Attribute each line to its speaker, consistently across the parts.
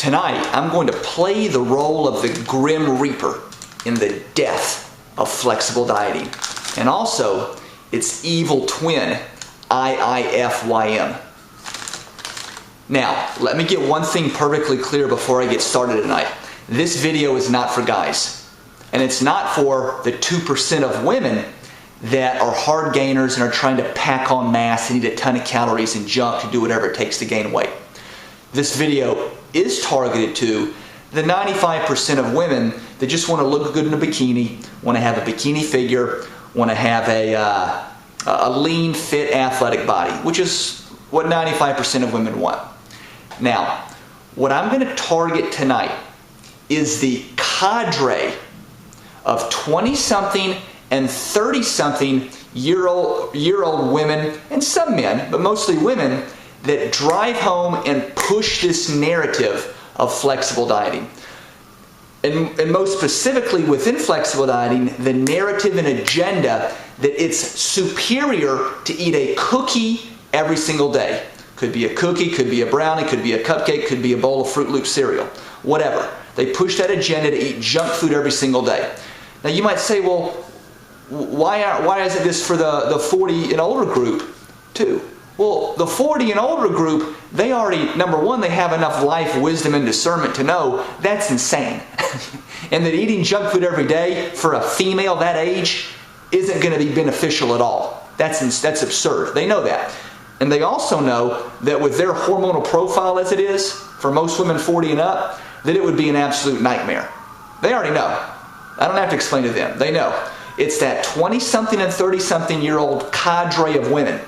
Speaker 1: Tonight, I'm going to play the role of the Grim Reaper in the death of flexible dieting, and also its evil twin, IIFYM. Now, let me get one thing perfectly clear before I get started tonight. This video is not for guys, and it's not for the 2% of women that are hard gainers and are trying to pack on mass and eat a ton of calories and junk to do whatever it takes to gain weight. This video is targeted to the 95% of women that just want to look good in a bikini, want to have a bikini figure, want to have a lean, fit, athletic body, which is what 95% of women want. Now, what I'm going to target tonight is the cadre of 20-something and 30-something year old women, and some men, but mostly women, that drive home and push this narrative of flexible dieting. And most specifically within flexible dieting, the narrative and agenda that it's superior to eat a cookie every single day. Could be a cookie, could be a brownie, could be a cupcake, could be a bowl of Fruit Loops cereal, whatever. They push that agenda to eat junk food every single day. Now you might say, well, why isn't this for the 40 and older group too? Well, the 40 and older group, they already, number one, they have enough life, wisdom, and discernment to know that's insane. And that eating junk food every day for a female that age isn't going to be beneficial at all. That's absurd. They know that. And they also know that with their hormonal profile as it is, for most women 40 and up, that it would be an absolute nightmare. They already know. I don't have to explain to them. They know. It's that 20-something and 30-something year old cadre of women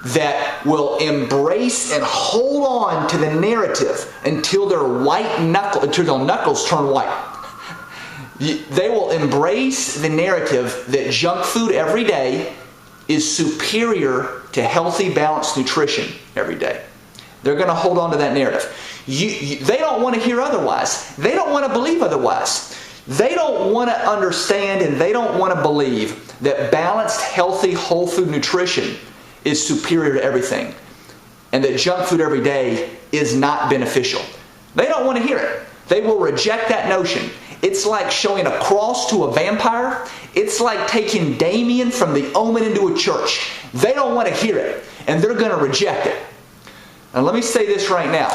Speaker 1: that will embrace and hold on to the narrative until their knuckles turn white. They will embrace the narrative that junk food every day is superior to healthy, balanced nutrition every day. They're going to hold on to that narrative. They don't want to hear otherwise. They don't want to believe otherwise. They don't want to understand and they don't want to believe that balanced, healthy, whole food nutrition is superior to everything, and that junk food every day is not beneficial. They don't want to hear it. They will reject that notion. It's like showing a cross to a vampire. It's like taking Damien from The Omen into a church. They don't want to hear it, and they're going to reject it. And let me say this right now.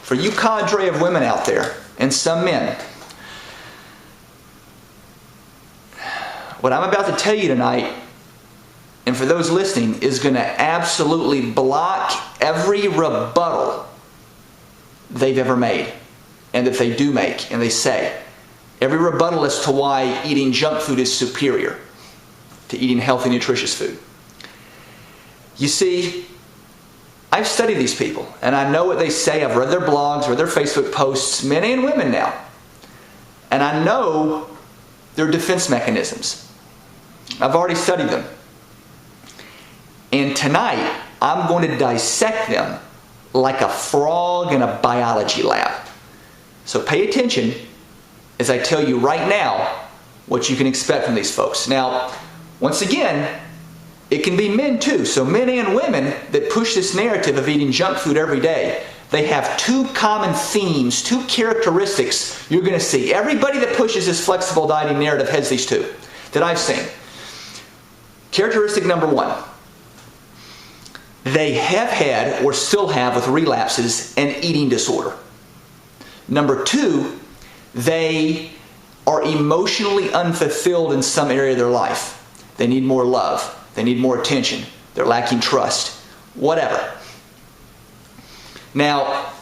Speaker 1: For you cadre of women out there, and some men, what I'm about to tell you tonight, and for those listening, is going to absolutely block every rebuttal they've ever made, and that they do make, and they say. Every rebuttal as to why eating junk food is superior to eating healthy, nutritious food. You see, I've studied these people, and I know what they say. I've read their blogs, read their Facebook posts, men and women now. And I know their defense mechanisms. I've already studied them. And tonight, I'm going to dissect them like a frog in a biology lab. So pay attention as I tell you right now what you can expect from these folks. Now, once again, it can be men too. So men and women that push this narrative of eating junk food every day, they have two common themes, two characteristics you're going to see. Everybody that pushes this flexible dieting narrative has these two that I've seen. Characteristic number one. They have had or still have with relapses an eating disorder. Number two, they are emotionally unfulfilled in some area of their life. They need more love. They need more attention. They're lacking trust. Whatever. Now,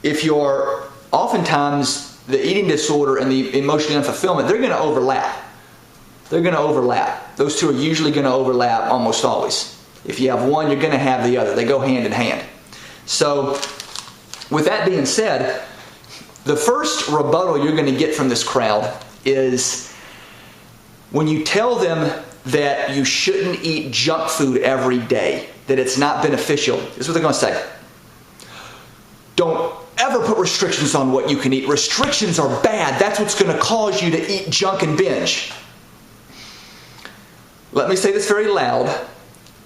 Speaker 1: if you're oftentimes the eating disorder and the emotional unfulfillment, they're going to overlap. They're going to overlap. Those two are usually going to overlap almost always. If you have one, you're going to have the other. They go hand in hand. So, with that being said, the first rebuttal you're going to get from this crowd is when you tell them that you shouldn't eat junk food every day, that it's not beneficial. This is what they're going to say. Don't ever put restrictions on what you can eat. Restrictions are bad. That's what's going to cause you to eat junk and binge. Let me say this very loud,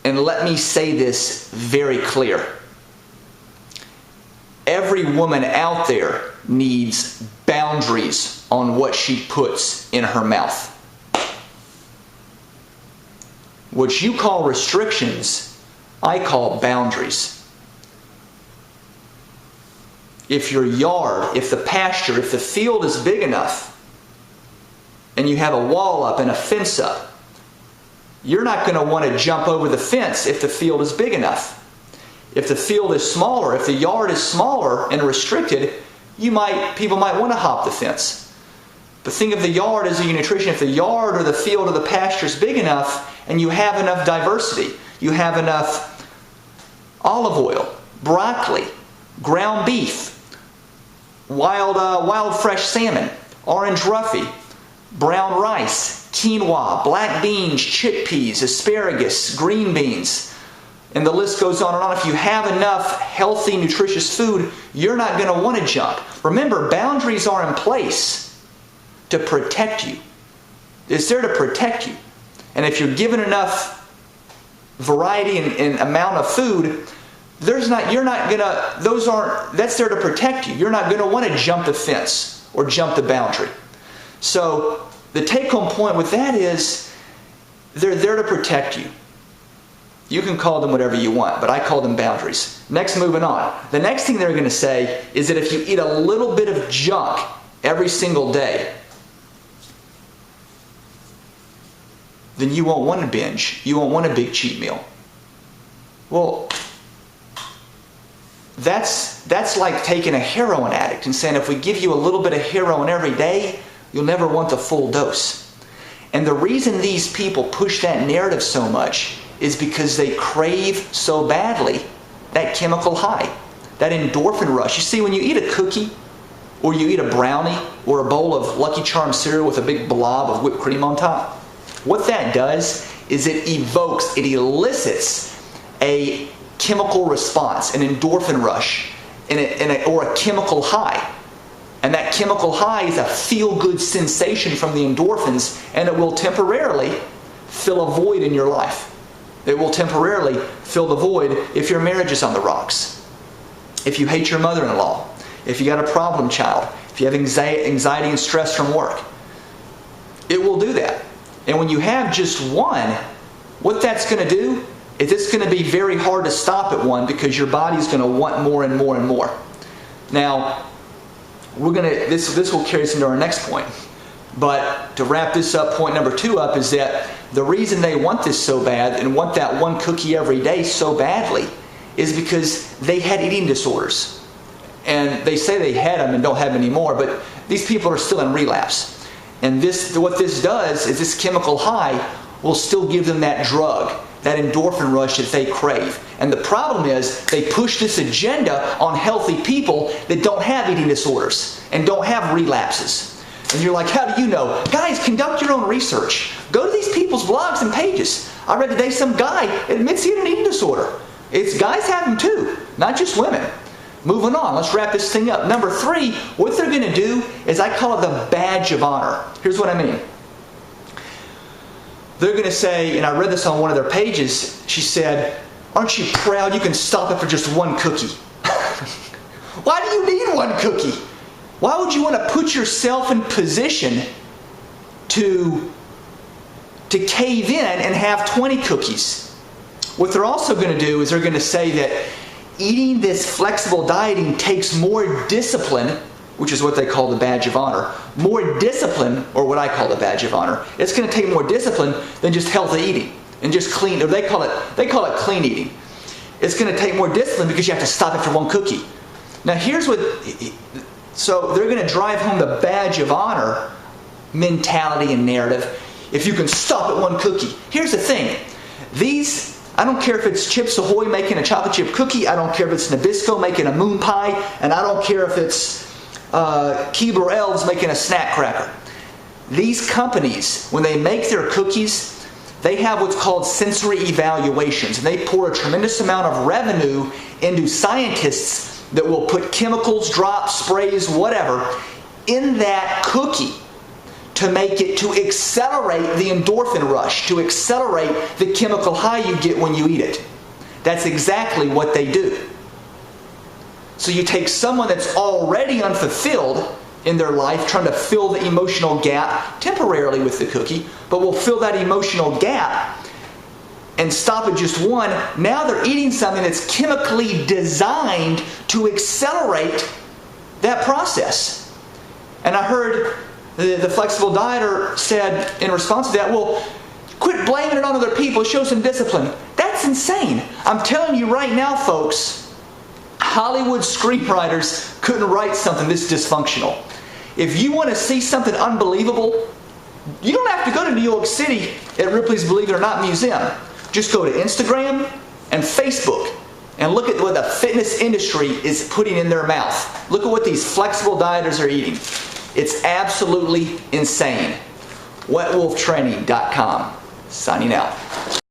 Speaker 1: and let me say this very clear. Every woman out there needs boundaries on what she puts in her mouth. What you call restrictions, I call boundaries. If your yard, if the pasture, if the field is big enough, and you have a wall up and a fence up, you're not going to want to jump over the fence if the field is big enough. If the field is smaller, if the yard is smaller and restricted, people might want to hop the fence. But think of the yard as a nutrition. If the yard or the field or the pasture is big enough and you have enough diversity, you have enough olive oil, broccoli, ground beef, wild fresh salmon, orange roughy, brown rice, quinoa, black beans, chickpeas, asparagus, green beans, and the list goes on and on. If you have enough healthy, nutritious food, you're not going to want to jump. Remember, boundaries are in place to protect you. It's there to protect you. And if you're given enough variety and amount of food, that's there to protect you. You're not going to want to jump the fence or jump the boundary. So the take-home point with that is they're there to protect you. You can call them whatever you want, but I call them boundaries. Next, moving on. The next thing they're going to say is that if you eat a little bit of junk every single day, then you won't want to binge. You won't want a big cheat meal. Well, that's like taking a heroin addict and saying if we give you a little bit of heroin every day, you'll never want the full dose. And the reason these people push that narrative so much is because they crave so badly that chemical high, that endorphin rush. You see, when you eat a cookie, or you eat a brownie, or a bowl of Lucky Charms cereal with a big blob of whipped cream on top, what that does is it elicits a chemical response, an endorphin rush, or a chemical high. And that chemical high is a feel-good sensation from the endorphins, and it will temporarily fill a void in your life. It will temporarily fill the void if your marriage is on the rocks, if you hate your mother-in-law, if you got a problem child, if you have anxiety and stress from work. It will do that. And when you have just one, what that's going to do is it's going to be very hard to stop at one because your body's going to want more and more and more. Now, this will carry us into our next point. But to wrap this up, point number 2 up is that the reason they want this so bad and want that one cookie every day so badly is because they had eating disorders. And they say they had them and don't have any more, but these people are still in relapse. And what this does is this chemical high will still give them that drug, that endorphin rush that they crave. And the problem is they push this agenda on healthy people that don't have eating disorders and don't have relapses. And you're like, how do you know? Guys, conduct your own research. Go to these people's blogs and pages. I read today some guy admits he had an eating disorder. Guys have them too, not just women. Moving on, let's wrap this thing up. Number 3, what they're going to do is I call it the badge of honor. Here's what I mean. They're going to say, and I read this on one of their pages, she said, aren't you proud you can stop it for just one cookie? Why do you need one cookie? Why would you want to put yourself in position to cave in and have 20 cookies? What they're also going to do is they're going to say that eating this flexible dieting takes more discipline, which is what they call the badge of honor. More discipline, or what I call the badge of honor. It's going to take more discipline than just healthy eating and just clean, or they call it clean eating. It's going to take more discipline because you have to stop after one cookie. Now so they're going to drive home the badge of honor mentality and narrative. If you can stop at one cookie. Here's the thing. I don't care if it's Chips Ahoy making a chocolate chip cookie. I don't care if it's Nabisco making a moon pie. And I don't care if it's Keebler Elves making a snack cracker. These companies, when they make their cookies, they have what's called sensory evaluations. And they pour a tremendous amount of revenue into scientists that will put chemicals, drops, sprays, whatever, in that cookie to accelerate the endorphin rush, to accelerate the chemical high you get when you eat it. That's exactly what they do. So you take someone that's already unfulfilled in their life, trying to fill the emotional gap temporarily with the cookie, but will fill that emotional gap and stop at just one. Now they're eating something that's chemically designed to accelerate that process. And I heard the flexible dieter said in response to that, well, quit blaming it on other people, show some discipline. That's insane. I'm telling you right now, folks, Hollywood screenwriters couldn't write something this dysfunctional. If you want to see something unbelievable, you don't have to go to New York City at Ripley's Believe It or Not Museum. Just go to Instagram and Facebook and look at what the fitness industry is putting in their mouth. Look at what these flexible dieters are eating. It's absolutely insane. WetWolfTraining.com. Signing out.